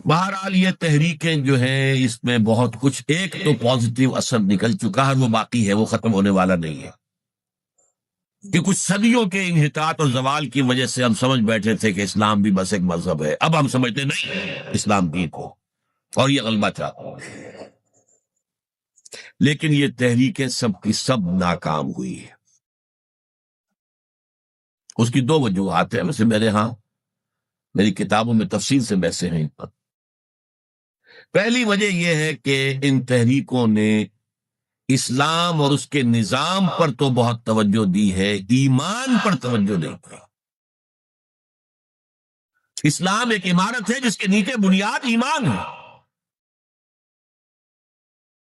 بہرحال یہ تحریکیں جو ہیں اس میں بہت کچھ، ایک تو پازیٹیو اثر نکل چکا ہے، وہ باقی ہے، وہ ختم ہونے والا نہیں ہے، کہ کچھ صدیوں کے انحطاط اور زوال کی وجہ سے ہم سمجھ بیٹھے تھے کہ اسلام بھی بس ایک مذہب ہے، اب ہم سمجھتے نہیں، اسلام دین کو، اور یہ غلبہ چاہتا ہے، لیکن یہ تحریکیں سب کی سب ناکام ہوئی ہے۔ اس کی دو وجوہات ہیں، ویسے میرے ہاں میری کتابوں میں تفصیل سے بحثیں ہیں ان پر۔ پہلی وجہ یہ ہے کہ ان تحریکوں نے اسلام اور اس کے نظام پر تو بہت توجہ دی ہے، ایمان پر توجہ نہیں کی۔ اسلام ایک عمارت ہے جس کے نیچے بنیاد ایمان ہے،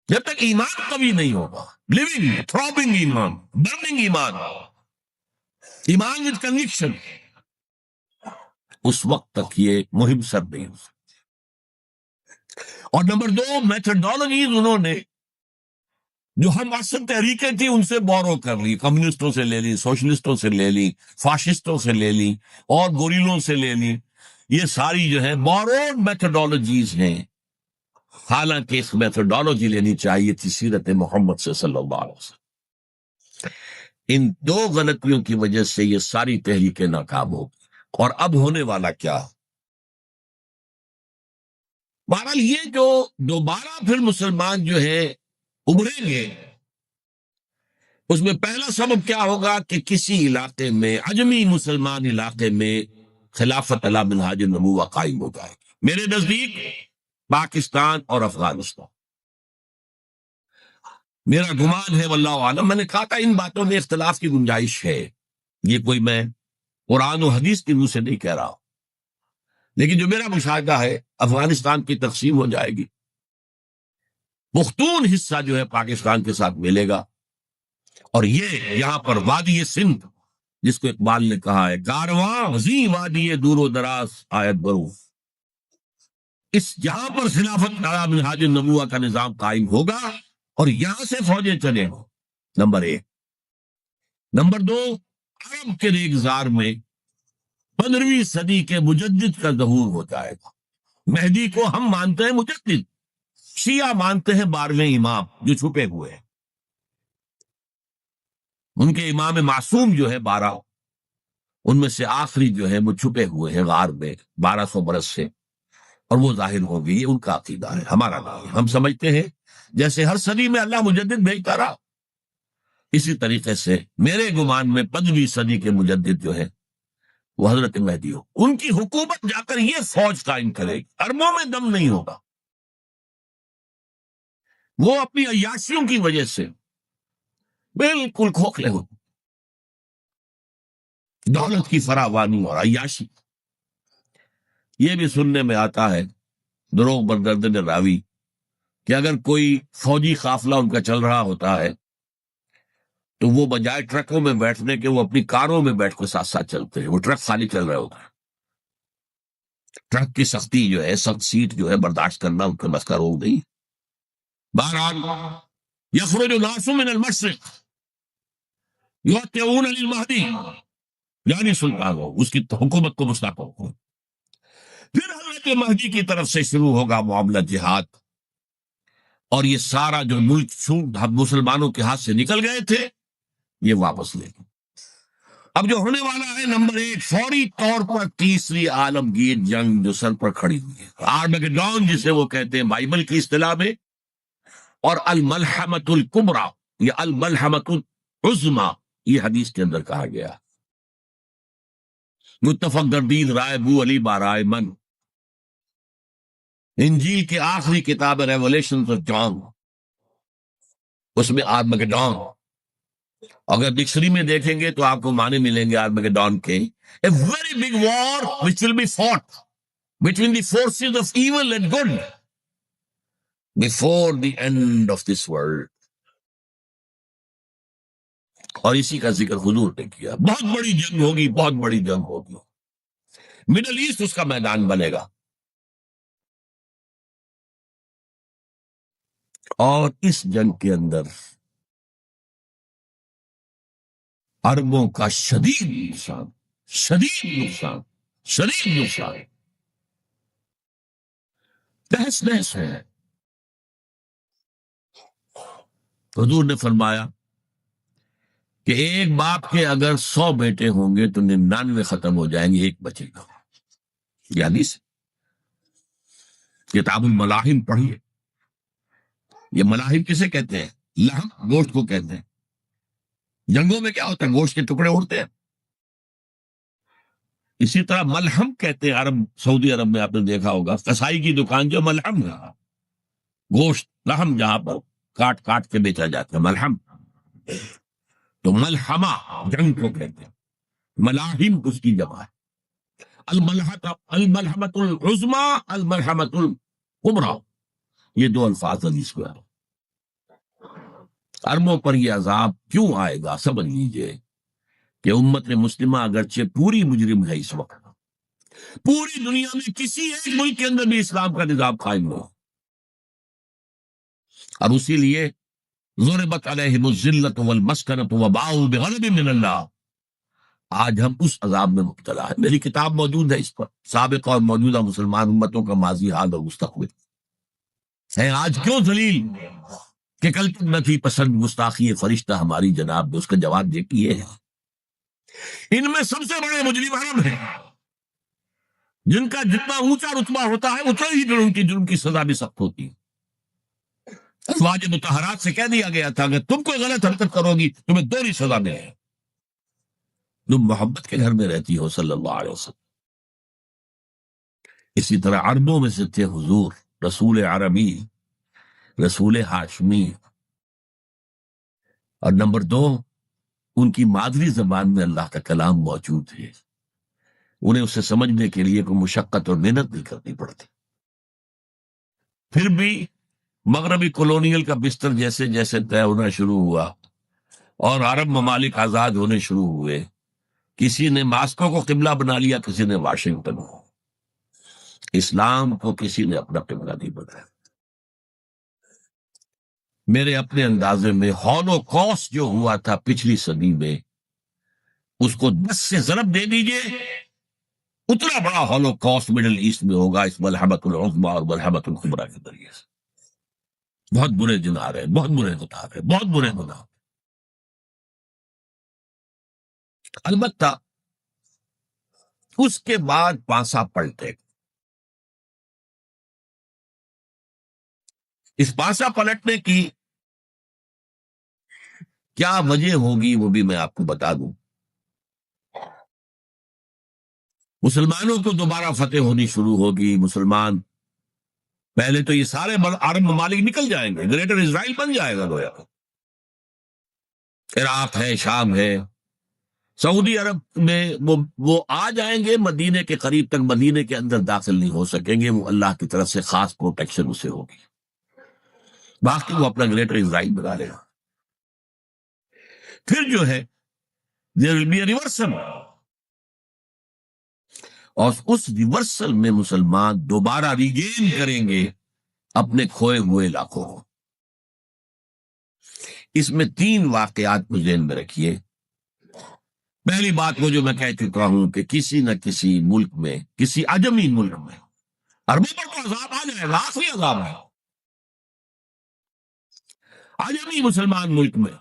جب تک ایمان قوی نہیں ہوگا، لیونگ تھرابنگ ایمان، برننگ ایمان، ایمان وتھ کنوکشن، اس وقت تک یہ مہم سر نہیں ہو سکتی۔ اور نمبر دو، میتھڈالوجیز انہوں نے جو ہم اصل تحریکیں تھیں ان سے بورو کر لی، کمیونسٹوں سے لے لی، سوشلسٹوں سے لے لی، فاشسٹوں سے لے لی، اور گوریلوں سے لے لی، یہ ساری جو ہے بوروڈ میتھڈالوجیز ہیں، حالانکہ اس میتھڈالوجی لینی چاہیے تھی سیرت محمد سے صلی اللہ علیہ وسلم۔ ان دو غلطیوں کی وجہ سے یہ ساری تحریکیں ناکام ہو گئی، اور اب ہونے والا کیا؟ بہرحال یہ جو دوبارہ پھر مسلمان جو ہے ابھریں گے، اس میں پہلا سبب کیا ہوگا کہ کسی علاقے میں، عجمی مسلمان علاقے میں، خلافت علی منہاج النبوہ قائم ہو جائے گی۔ میرے نزدیک پاکستان اور افغانستان، میرا گمان ہے واللہ عالم، میں نے کہا تھا ان باتوں میں اختلاف کی گنجائش ہے، یہ کوئی میں قرآن و حدیث کی روح سے نہیں کہہ رہا ہوں، لیکن جو میرا مشاہدہ ہے افغانستان کی تقسیم ہو جائے گی، پختون حصہ جو ہے پاکستان کے ساتھ ملے گا، اور یہ یہاں پر وادی سندھ، جس کو اقبال نے کہا ہے کارواں زی وادی دور و دراز آیت برو، اس جہاں پر خلافت علی منہاج النبوہ کا نظام قائم ہوگا اور یہاں سے فوجیں چلیں گے، نمبر ایک۔ نمبر دو، عرب کے ریگزار میں 15ویں صدی کے مجدد کا ظہور ہو جائے گا۔ مہدی کو ہم مانتے ہیں مجدد، شیعہ مانتے ہیں 12ویں امام جو چھپے ہوئے ہیں، ان کے امام معصوم جو ہے 12، ان میں سے آخری جو ہے وہ چھپے ہوئے ہیں غار میں 1200 برس سے، اور وہ ظاہر ہوں گے، یہ ان کا عقیدہ ہے، ہمارا نہیں ہے۔ ہم سمجھتے ہیں جیسے ہر صدی میں اللہ مجدد بھیجتا رہا، اسی طریقے سے میرے گمان میں 15ویں صدی کے مجدد جو ہے وہ حضرت مہدی ہو، ان کی حکومت جا کر یہ فوج قائم کرے گی، اربوں میں دم نہیں ہوگا، وہ اپنی عیاشیوں کی وجہ سے بالکل کھوکھلے ہوتے، دولت کی فراوانی اور عیاشی۔ یہ بھی سننے میں آتا ہے دروغ بردردن راوی کہ اگر کوئی فوجی قافلہ ان کا چل رہا ہوتا ہے تو وہ بجائے ٹرکوں میں بیٹھنے کے وہ اپنی کاروں میں بیٹھ کے ساتھ ساتھ چلتے ہیں، وہ ٹرک خالی چل رہے ہوتے ہیں، ٹرک کی سختی جو ہے، سخت سیٹ جو ہے برداشت کرنا ان کے بس کا روگ نہیں۔ بہرحال یخرج الناس من المشرق یطیعون للمہدی، یعنی سلطان ہو اس کی حکومت کو مستحکم ہو، پھر حضرت مہدی کی طرف سے شروع ہوگا معاملہ جہاد، اور یہ سارا جو ملک مسلمانوں کے ہاتھ سے نکل گئے تھے یہ واپس لے گئے۔ اب جو ہونے والا ہے نمبر ایک، فوری طور پر تیسری عالمگیر جنگ جو سر پر کھڑی ہوئی ہے، آرمگڈون جسے وہ کہتے ہیں بائبل کی اصطلاح میں، اور الملحمۃ الکبریٰ یا الملحمۃ العظمیٰ یہ حدیث کے اندر کہا گیا، متفق گردید رائے بو علی بارائے من، انجیل کی آخری کتاب ریولیشنز آف جان، اس میں آرمگڈون، اگر ڈکشنری میں دیکھیں گے تو آپ کو معنی ملیں گے آرمگڈون کے، a very big war which will be fought between the forces of evil and good before the end of this world۔ اور اسی کا ذکر حضور نے کیا، بہت بڑی جنگ ہوگی، بہت بڑی جنگ ہوگی، مڈل ایسٹ اس کا میدان بنے گا، اور اس جنگ کے اندر عربوں کا شدید نقصان، شدید نقصان، شدید نقصان۔ تہس نہس ہے. حضور نے فرمایا کہ ایک باپ کے اگر 100 بیٹے ہوں گے تو 99 ختم ہو جائیں گے، ایک بچے گا. یہ حدیث کتاب الملاحم پڑھیے. یہ ملاحم کسے کہتے ہیں؟ لحم، گوشت کو کہتے ہیں. جنگوں میں کیا ہوتا ہے؟ گوشت کے ٹکڑے اڑتے ہیں. اسی طرح ملحم کہتے ہیں عرب، سعودی عرب میں آپ نے دیکھا ہوگا کسائی کی دکان جو ملحم ہے، گوشت لحم جہاں پر کاٹ کاٹ کے بیچا جاتا ہے، ملحم. تو ملحمہ جنگ کو کہتے ہیں، ملاحم اس کی جمع ہے. الملحمۃ العظمی، الملحمۃ الکبریٰ، یہ دو الفاظ حدیث کو ہے. عربوں پر یہ عذاب کیوں آئے گا؟ سمجھ لیجئے کہ امت مسلمہ اگرچہ پوری مجرم ہے، اس وقت پوری دنیا میں کسی ایک ملک کے اندر بھی اسلام کا نظام قائم نہیں، اور اسی لیے ضربت علیہم الذلۃ والمسکنۃ وباؤوا بغضب من اللہ. آج ہم اس عذاب میں مبتلا ہے. میری کتاب موجود ہے اس پر، سابق اور موجودہ مسلمان امتوں کا ماضی، حال اور مستقبل ہے. آج کیوں ذلیل کہ کل تک نہ تھی پسند گستاخی فرشتہ ہماری جناب نے. اس کا جواب دیکھیے، ان میں سب سے بڑے مجرم عرب ہیں، جن کا جتنا اونچا رتبہ ہوتا ہے اتنا ہی ان کی جرم کی سزا بھی سخت ہوتی ہے. ازواج مطہرات سے کہہ دیا گیا تھا کہ تم کوئی غلط حرکت کرو گی تمہیں دوہری سزا ملے گی. تم محبت کے گھر میں رہتی ہو صلی اللہ علیہ وسلم. اسی طرح عربوں میں سے تھے حضور، رسول عربی، رسول ہاشمی. اور نمبر 2، ان کی مادری زبان میں اللہ کا کلام موجود ہے. انہیں اسے سمجھنے کے لیے کوئی مشقت اور محنت نہیں کرنی پڑتی. پھر بھی مغربی کولونیل کا بستر جیسے جیسے طے ہونا شروع ہوا اور عرب ممالک آزاد ہونے شروع ہوئے، کسی نے ماسکو کو قبلہ بنا لیا، کسی نے واشنگٹن کو. اسلام کو کسی نے اپنا قبلہ نہیں بنایا. میرے اپنے اندازے میں ہولوکاسٹ جو ہوا تھا پچھلی صدی میں، اس کو 10 سے ضرب دے دیجئے، اتنا بڑا ہولوکاسٹ مڈل ایسٹ میں ہوگا اس ملحمۃ العظمی اور ملحمۃ الکبریٰ کے ذریعے سے. بہت برے دن آ رہے ہیں، بہت برے دن آ رہے ہیں، بہت برے دن آ رہے ہیں. البتہ اس کے بعد پانسا پلٹے. اس پانسا پلٹنے کی کیا وجہ ہوگی وہ بھی میں آپ کو بتا دوں. مسلمانوں کو دوبارہ فتح ہونی شروع ہوگی. مسلمان پہلے تو یہ سارے عرب ممالک نکل جائیں گے، گریٹر اسرائیل بن جائے گا گویا. عراق ہے، شام ہے، سعودی عرب میں وہ آ جائیں گے مدینے کے قریب تک، مدینے کے اندر داخل نہیں ہو سکیں گے. وہ اللہ کی طرف سے خاص پروٹیکشن اسے ہوگی، باقی وہ اپنا گریٹر اسرائیل بنا لے گا. پھر جو ہے there will be a reversal، اور اس ریورسل میں مسلمان دوبارہ ریگین کریں گے اپنے کھوئے ہوئے علاقوں کو. اس میں 3 واقعات کو ذہن میں رکھیے. پہلی بات وہ جو میں کہہ چکا ہوں کہ کسی نہ کسی ملک میں، کسی عجمی ملک میں، عربوں پر تو عذاب آ جائے گا، آخری عذاب ہے. عجمی مسلمان ملک میں،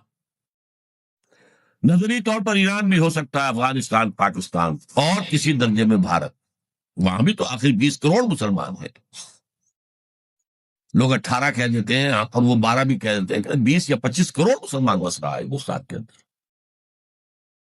نظری طور پر ایران بھی ہو سکتا ہے، افغانستان، پاکستان، اور کسی درجے میں بھارت، وہاں بھی تو آخر 20 کروڑ مسلمان ہیں. لوگ 18 کہہ دیتے ہیں اور وہ 12 بھی کہہ دیتے ہیں کہ 20 یا 25 کروڑ مسلمان بس رہا ہے اس ساتھ کے اندر.